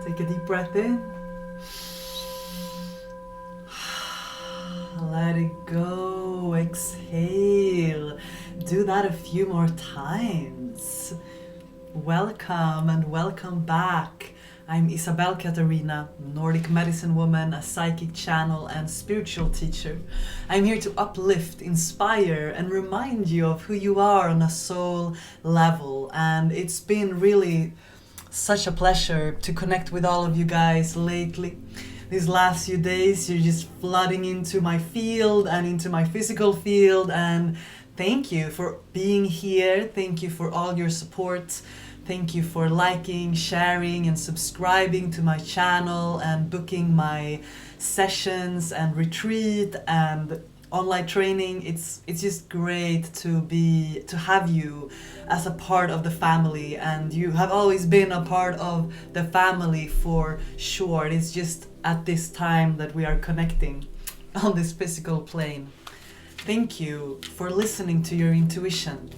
Take a deep breath in. Let it go. Exhale. Do that a few more times. Welcome and welcome back. I'm Isabel Katarina, Nordic medicine woman, a psychic channel and spiritual teacher. I'm here to uplift, inspire and remind you of who you are on a soul level. And it's been really such a pleasure to connect with all of you guys lately. These last few days, you're just flooding into my field and into my physical field, and thank you for being here. Thank you for all your support. Thank you for liking, sharing and subscribing to my channel and booking my sessions and retreat and online training. It's just great to have you as a part of the family, and you have always been a part of the family for sure. It's just at this time that we are connecting on this physical plane. Thank you for listening to your intuition.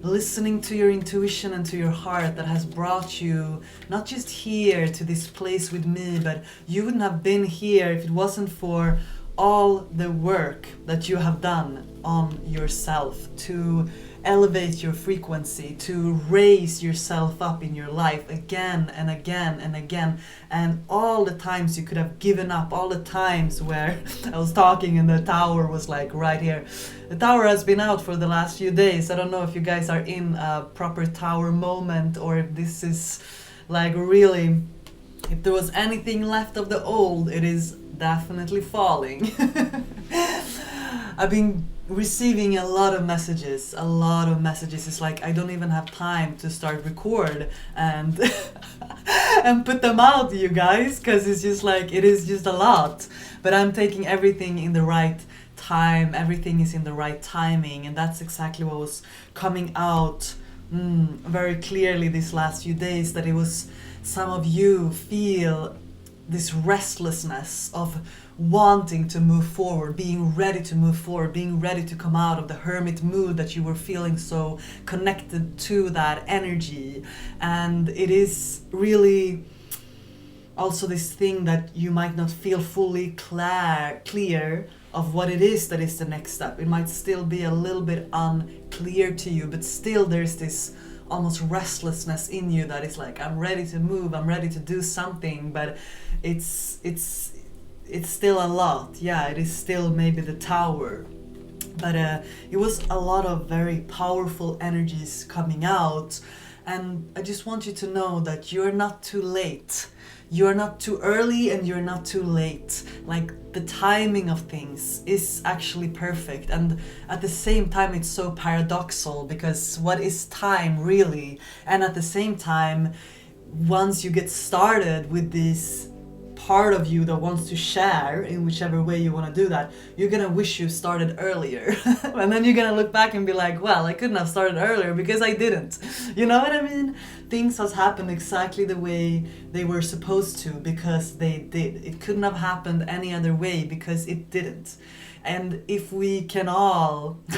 Listening to your intuition and to your heart that has brought you not just here to this place with me, but you wouldn't have been here if it wasn't for all the work that you have done on yourself to elevate your frequency, to raise yourself up in your life again and again and again, and all the times you could have given up, all the times where I was talking and the tower was like right here. The tower has been out for the last few days. I don't know if you guys are in a proper tower moment, or if this is like really, if there was anything left of the old, it is definitely falling. I've been receiving a lot of messages. It's like I don't even have time to start record and and put them out, you guys, because it's just like, it is just a lot. But I'm taking everything in the right time. Everything is in the right timing, and that's exactly what was coming out very clearly these last few days, that it was some of you feel this restlessness of wanting to move forward, being ready to move forward, being ready to come out of the hermit mood that you were feeling so connected to that energy. And it is really also this thing that you might not feel fully clear of what it is that is the next step. It might still be a little bit unclear to you, but still there's this almost restlessness in you that is like, I'm ready to move, I'm ready to do something, but it's still a lot. Yeah, it is still maybe the tower, but it was a lot of very powerful energies coming out. And I just want you to know that you're not too late. You're not too early and you're not too late. Like, the timing of things is actually perfect, and at the same time it's so paradoxical, because what is time really? And at the same time, once you get started with this part of you that wants to share in whichever way you want to do that, you're gonna wish you started earlier. And then you're gonna look back and be like, well, I couldn't have started earlier because I didn't. You know what I mean? Things has happened exactly the way they were supposed to, because they did. It couldn't have happened any other way, because it didn't. And if we can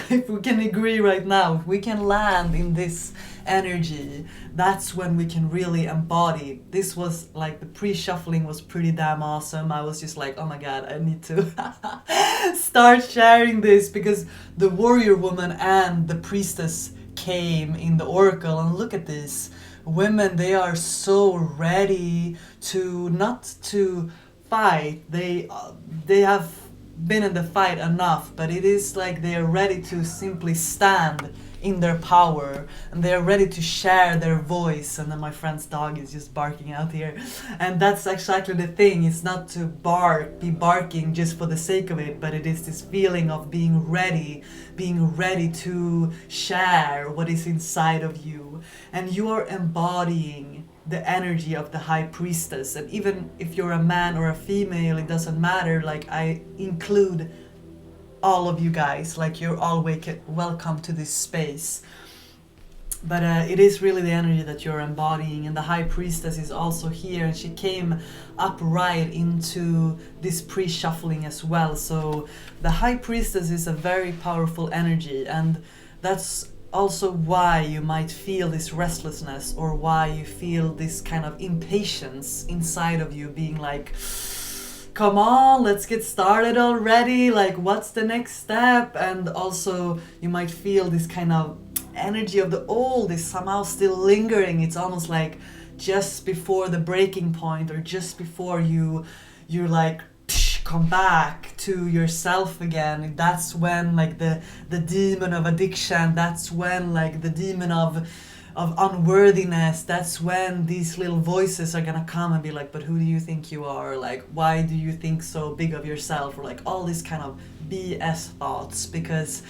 if we can agree right now, if we can land in this energy, that's when we can really embody. This was like, the pre-shuffling was pretty damn awesome. I was just like, oh my god, I need to start sharing this, because the warrior woman and the priestess came in the oracle, and look at this. Women, they are so ready to not to fight. They have been in the fight enough, but it is like they are ready to simply stand in their power, and they are ready to share their voice. And then my friend's dog is just barking out here, and that's exactly the thing. It's not to be barking just for the sake of it, but it is this feeling of being ready to share what is inside of you. And you are embodying the energy of the High Priestess. And even if you're a man or a female, it doesn't matter. Like, I include all of you guys, like, you're all welcome to this space. But it is really the energy that you're embodying, and the High Priestess is also here, and she came upright into this pre-shuffling as well. So the High Priestess is a very powerful energy, and that's also why you might feel this restlessness, or why you feel this kind of impatience inside of you, being like, come on, let's get started already, like what's the next step? And also you might feel this kind of energy of the old is somehow still lingering. It's almost like just before the breaking point, or just before you're like come back to yourself again, that's when like the demon of addiction, that's when like the demon of unworthiness, that's when these little voices are gonna come and be like, but who do you think you are, like why do you think so big of yourself, or like all these kind of BS thoughts. Because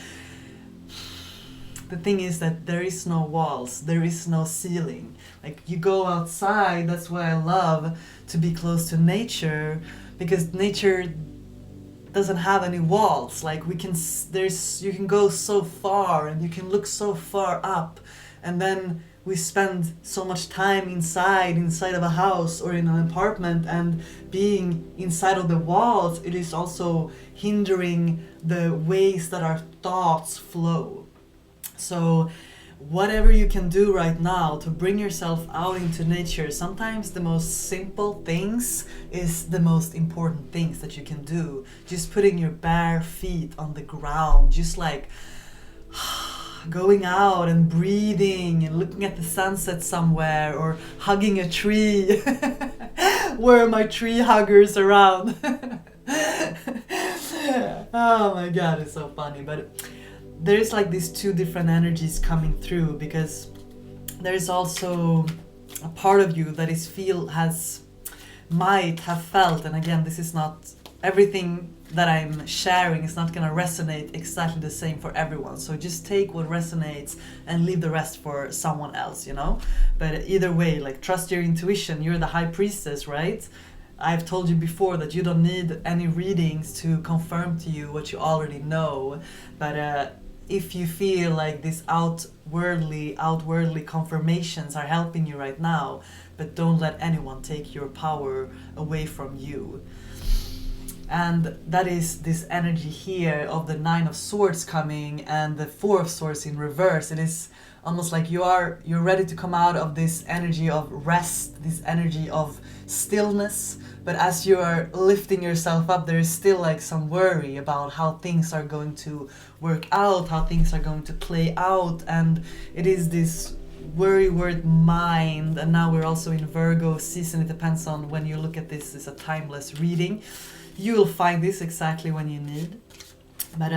the thing is that there is no walls, there is no ceiling. Like you go outside, that's why I love to be close to nature, because nature doesn't have any walls. Like you can go so far and you can look so far up, and then we spend so much time inside of a house or in an apartment, and being inside of the walls, it is also hindering the ways that our thoughts flow. So whatever you can do right now to bring yourself out into nature, sometimes the most simple things is the most important things that you can do. Just putting your bare feet on the ground, just like going out and breathing and looking at the sunset somewhere, or hugging a tree. Where are my tree huggers around? Oh my god, it's so funny. But there's like these two different energies coming through, because there's also a part of you that might have felt, and again, this is not everything that I'm sharing is not going to resonate exactly the same for everyone. So just take what resonates and leave the rest for someone else, you know? But either way, like trust your intuition. You're the High Priestess, right? I've told you before that you don't need any readings to confirm to you what you already know. But if you feel like these outwardly confirmations are helping you right now, but don't let anyone take your power away from you. And that is this energy here of the Nine of Swords coming and the Four of Swords in reverse. It is almost like you're ready to come out of this energy of rest, this energy of stillness. But as you are lifting yourself up, there is still like some worry about how things are going to work out, how things are going to play out. And it is this worry word mind. And now we're also in Virgo season. It depends on when you look at this. It's a timeless reading. You will find this exactly when you need. But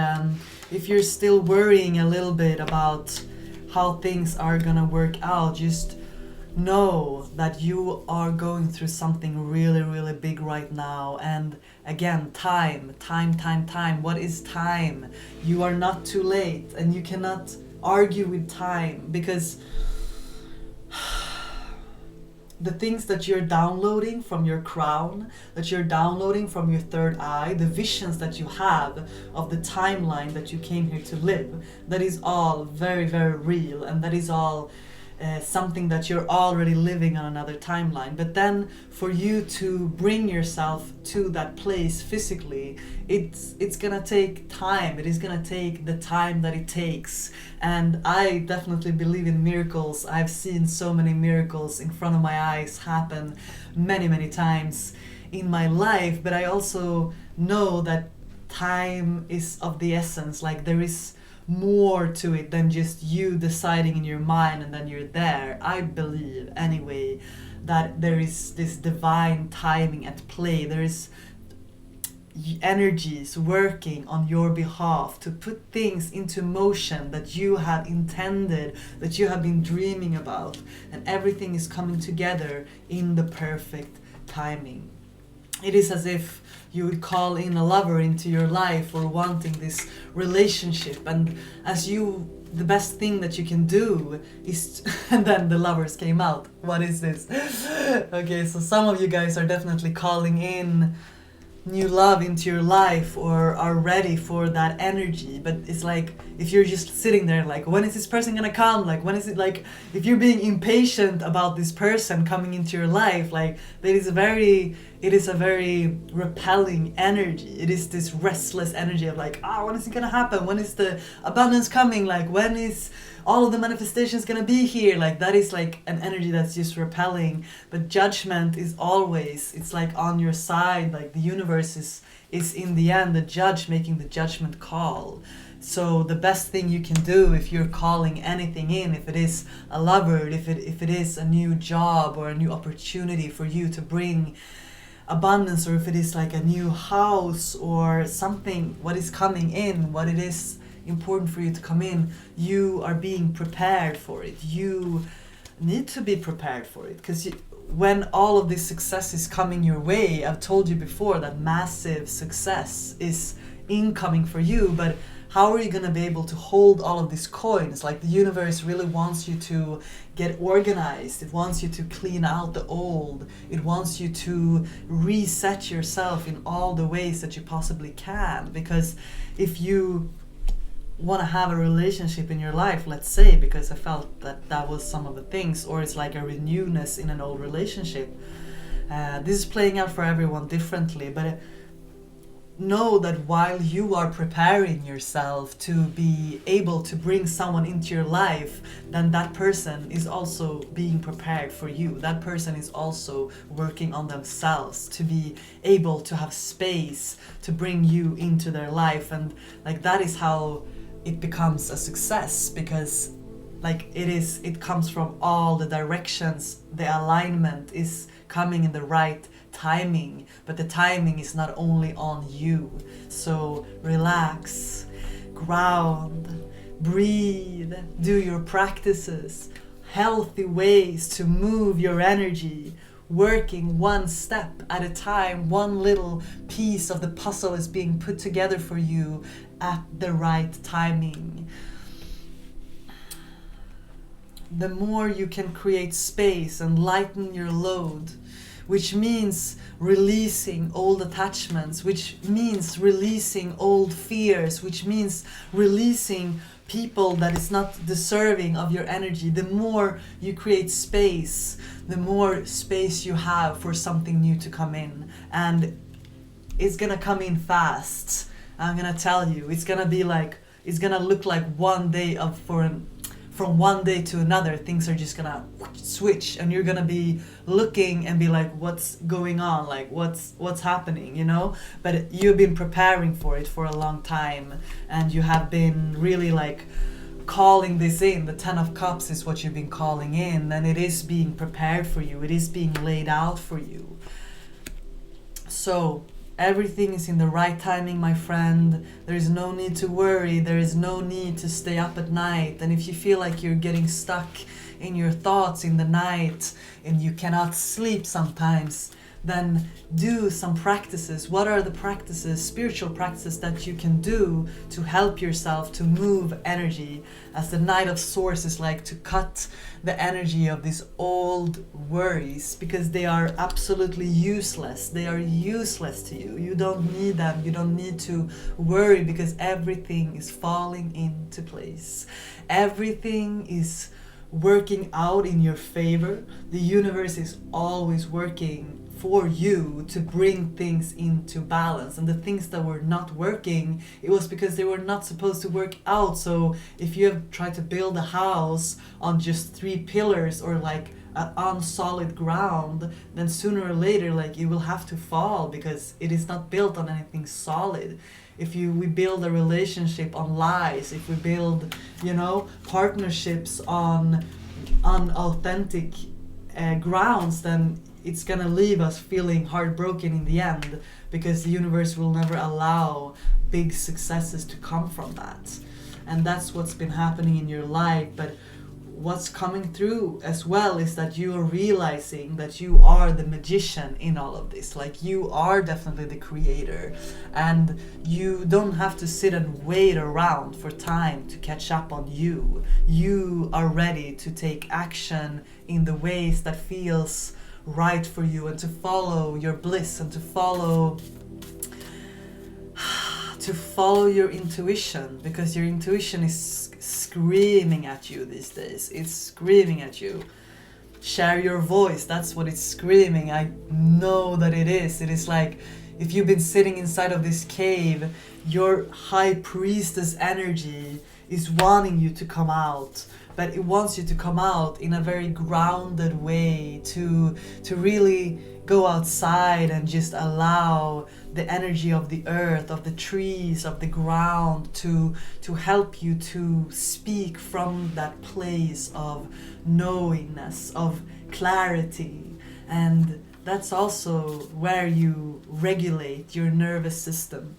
if you're still worrying a little bit about how things are gonna work out, just know that you are going through something really, really big right now. And again, time. What is time? You are not too late, and you cannot argue with time, because the things that you're downloading from your crown, that you're downloading from your third eye, the visions that you have of the timeline that you came here to live, that is all very, very real, and that is all something that you're already living on another timeline. But then for you to bring yourself to that place physically, it's gonna take time. It is gonna take the time that it takes. And I definitely believe in miracles. I've seen so many miracles in front of my eyes happen many times in my life. But I also know that time is of the essence. Like there is more to it than just you deciding in your mind and then you're there. I believe anyway that there is this divine timing at play. There is energies working on your behalf to put things into motion that you have intended, that you have been dreaming about, and everything is coming together in the perfect timing. It is as if you would call in a lover into your life, or wanting this relationship, and the best thing that you can do is and then the lovers came out. What is this? Okay, so some of you guys are definitely calling in new love into your life, or are ready for that energy. But it's like, if you're just sitting there like, when is this person gonna come? Like, when is it? Like, if you're being impatient about this person coming into your life, like, it is a very repelling energy. It is this restless energy of like, when is it gonna happen? When is the abundance coming? Like, when is all of the manifestation is gonna be here. Like that is like an energy that's just repelling. But judgment is always, it's like on your side. Like the universe is in the end the judge making the judgment call. So the best thing you can do if you're calling anything in, if it is a lover, if it is a new job or a new opportunity for you to bring abundance, or if it is like a new house or something, what is coming in, what it is important for you to come in, you are being prepared for it. You need to be prepared for it, because when all of this success is coming your way, I've told you before that massive success is incoming for you, but how are you going to be able to hold all of these coins? Like the universe really wants you to get organized. It wants you to clean out the old. It wants you to reset yourself in all the ways that you possibly can. Because if you want to have a relationship in your life, let's say, because I felt that was some of the things, or it's like a renewedness in an old relationship. This is playing out for everyone differently, but know that while you are preparing yourself to be able to bring someone into your life, then that person is also being prepared for you. That person is also working on themselves to be able to have space to bring you into their life. And like that is how it becomes a success, because like it comes from all the directions. The alignment is coming in the right timing, but the timing is not only on you. So relax, ground, breathe, do your practices, healthy ways to move your energy, working one step at a time. One little piece of the puzzle is being put together for you at the right timing. The more you can create space and lighten your load, which means releasing old attachments, which means releasing old fears, which means releasing people that is not deserving of your energy. The more you create space, the more space you have for something new to come in. And it's gonna come in fast. I'm gonna tell you, it's gonna be like, it's gonna look like one day from one day to another, things are just gonna switch, and you're gonna be looking and be like, what's going on? Like, what's happening, you know? But you've been preparing for it for a long time, and you have been really like calling this in. The 10 of Cups is what you've been calling in, and it is being prepared for you. It is being laid out for you. So everything is in the right timing, my friend. There is no need to worry. There is no need to stay up at night. And if you feel like you're getting stuck in your thoughts in the night and you cannot sleep sometimes, then do some practices. What are the practices, spiritual practices, that you can do to help yourself to move energy? As the Knight of Swords is like to cut the energy of these old worries, because they are absolutely useless. They are useless to you. You don't need them. You don't need to worry, because everything is falling into place. Everything is working out in your favor. The universe is always working for you to bring things into balance, and the things that were not working, it was because they were not supposed to work out. So if you have tried to build a house on just 3 pillars, or like on solid ground, then sooner or later like it will have to fall, because it is not built on anything solid. If we build a relationship on lies, if we build, partnerships on unauthentic grounds, then it's gonna leave us feeling heartbroken in the end, because the universe will never allow big successes to come from that. And that's what's been happening in your life. But what's coming through as well is that you are realizing that you are the magician in all of this. Like, you are definitely the creator, and you don't have to sit and wait around for time to catch up on you. You are ready to take action in the ways that feels right for you, and to follow your bliss, and to follow your intuition, because your intuition is screaming at you these days. It's screaming at you. Share your voice. That's what it's screaming. I know that it is. It is like if you've been sitting inside of this cave, your High Priestess energy is wanting you to come out, but it wants you to come out in a very grounded way, to really go outside and just allow the energy of the earth, of the trees, of the ground to help you to speak from that place of knowingness, of clarity. And that's also where you regulate your nervous system.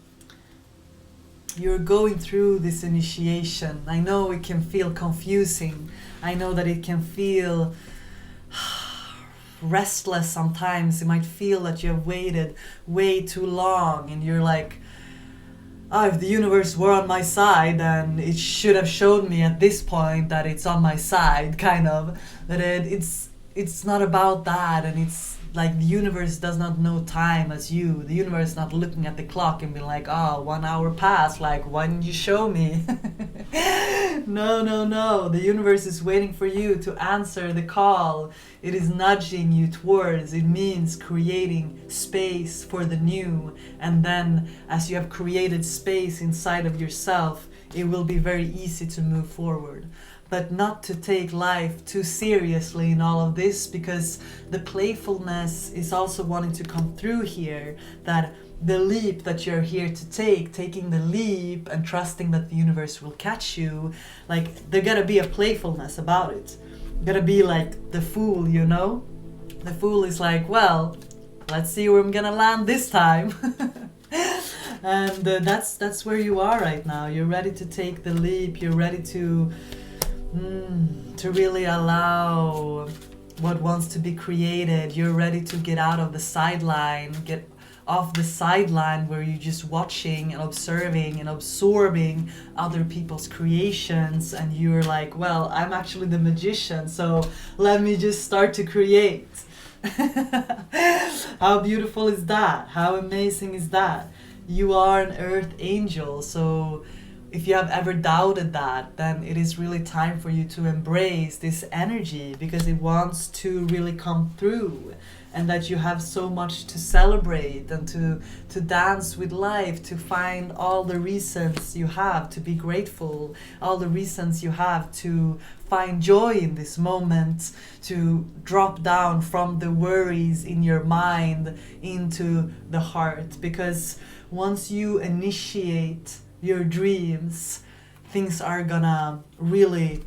You're going through this initiation. I know it can feel confusing. I know that it can feel restless sometimes. It might feel that you have waited way too long and you're like, oh, if the universe were on my side, then it should have shown me at this point that it's on my side, kind of. That it's not about that, and it's like the universe does not know time as you. The universe is not looking at the clock and being like, oh, 1 hour passed, like, why didn't you show me? No. The universe is waiting for you to answer the call. It is nudging you towards. It means creating space for the new. And then as you have created space inside of yourself, it will be very easy to move forward. But not to take life too seriously in all of this, because the playfulness is also wanting to come through here, that the leap that you're here to take, taking the leap and trusting that the universe will catch you, like, there gotta be a playfulness about it. Gotta be like the fool, you know? The fool is like, well, let's see where I'm gonna land this time. And that's where you are right now. You're ready to take the leap. You're ready to really allow what wants to be created. You're ready to get out of the sideline, get off the sideline where you're just watching and observing and absorbing other people's creations, and you're like, well, I'm actually the magician, so let me just start to create. How beautiful is that? How amazing is that? You are an earth angel, so if you have ever doubted that, then it is really time for you to embrace this energy, because it wants to really come through, and that you have so much to celebrate and to dance with life, to find all the reasons you have to be grateful, all the reasons you have to find joy in this moment, to drop down from the worries in your mind into the heart. Because once you initiate your dreams, things are gonna really,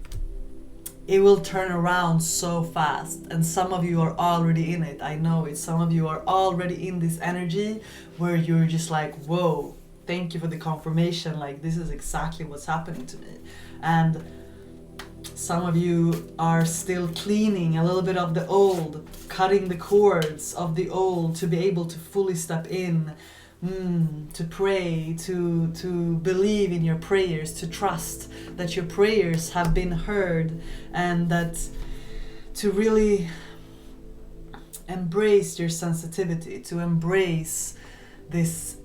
it will turn around so fast. And some of you are already in it. I know it. Some of you are already in this energy where you're just like, whoa, thank you for the confirmation. Like, this is exactly what's happening to me. And some of you are still cleaning a little bit of the old, cutting the cords of the old to be able to fully step in, to pray, to believe in your prayers, to trust that your prayers have been heard, and that to really embrace your sensitivity, to embrace this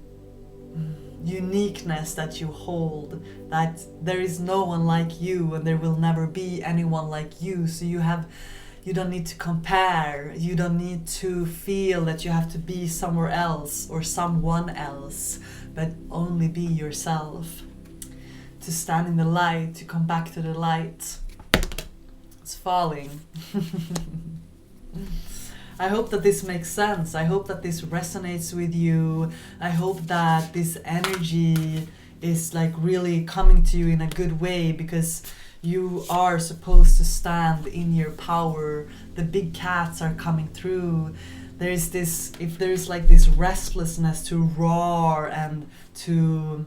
uniqueness that you hold, that there is no one like you and there will never be anyone like you. So you don't need to compare, you don't need to feel that you have to be somewhere else or someone else, but only be yourself. To stand in the light, to come back to the light. It's falling. I hope that this makes sense. I hope that this resonates with you. I hope that this energy is like really coming to you in a good way, because you are supposed to stand in your power. The big cats are coming through. There is this, if there is like this restlessness to roar and to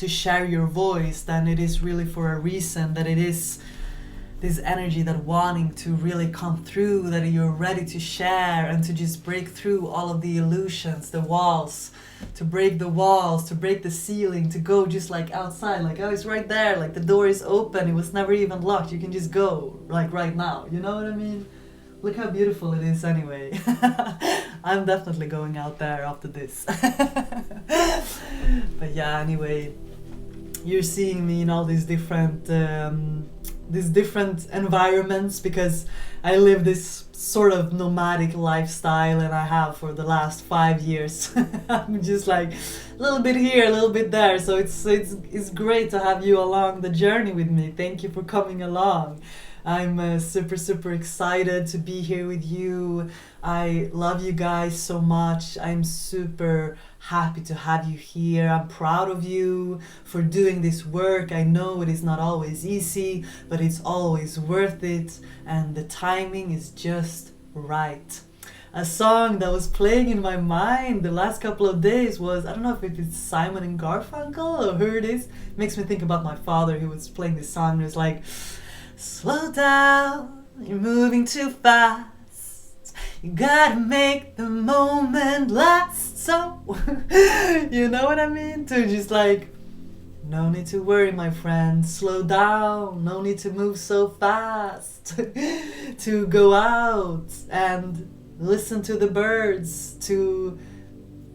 share your voice, then it is really for a reason, that it is this energy that wanting to really come through, that you're ready to share and to just break through all of the illusions, the walls, to break the walls, to break the ceiling, to go just like outside, like, oh, it's right there, like the door is open, it was never even locked, you can just go, like right now, you know what I mean? Look how beautiful it is anyway. I'm definitely going out there after this. But yeah, anyway, you're seeing me in all these different these different environments, because I live this sort of nomadic lifestyle, and I have for the last 5 years. I'm just like a little bit here, a little bit there. So it's great to have you along the journey with me. Thank you for coming along. I'm super excited to be here with you. I love you guys so much. I'm super happy to have you here. I'm proud of you for doing this work. I know it is not always easy, but it's always worth it, and the timing is just right. A song that was playing in my mind the last couple of days was, I don't know if it's Simon and Garfunkel or who it is. It makes me think about my father who was playing this song, and it was like, slow down, you're moving too fast. You gotta make the moment last. So, you know what I mean? To just like, no need to worry, my friend. Slow down. No need to move so fast. To go out and listen to the birds. To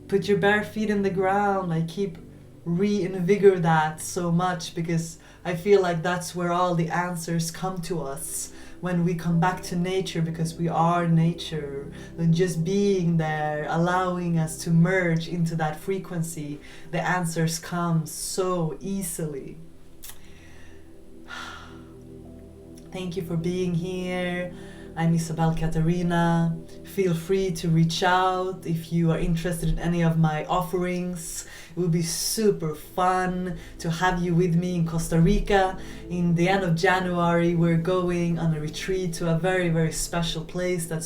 put your bare feet in the ground. I keep reinvigorate that so much, because I feel like that's where all the answers come to us, when we come back to nature, because we are nature. And just being there, allowing us to merge into that frequency, the answers come so easily. Thank you for being here. I'm Isabel Katarina. Feel free to reach out if you are interested in any of my offerings. It will be super fun to have you with me in Costa Rica. In the end of January, we're going on a retreat to a very special place that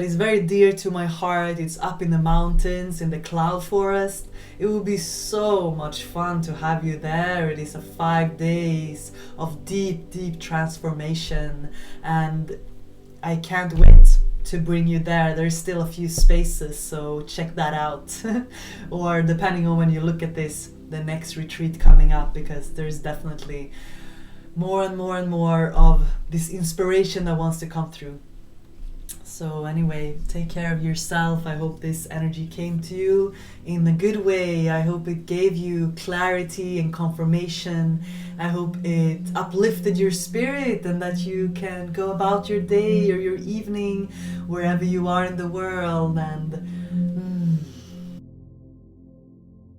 is very dear to my heart. It's up in the mountains, in the cloud forest. It will be so much fun to have you there. It is a 5 days of deep transformation, and I can't wait to bring you there. There's still a few spaces, so check that out. Or depending on when you look at this, the next retreat coming up, because there's definitely more and more of this inspiration that wants to come through. So anyway, take care of yourself. I hope this energy came to you in a good way. I hope it gave you clarity and confirmation. I hope it uplifted your spirit, and that you can go about your day or your evening, wherever you are in the world, and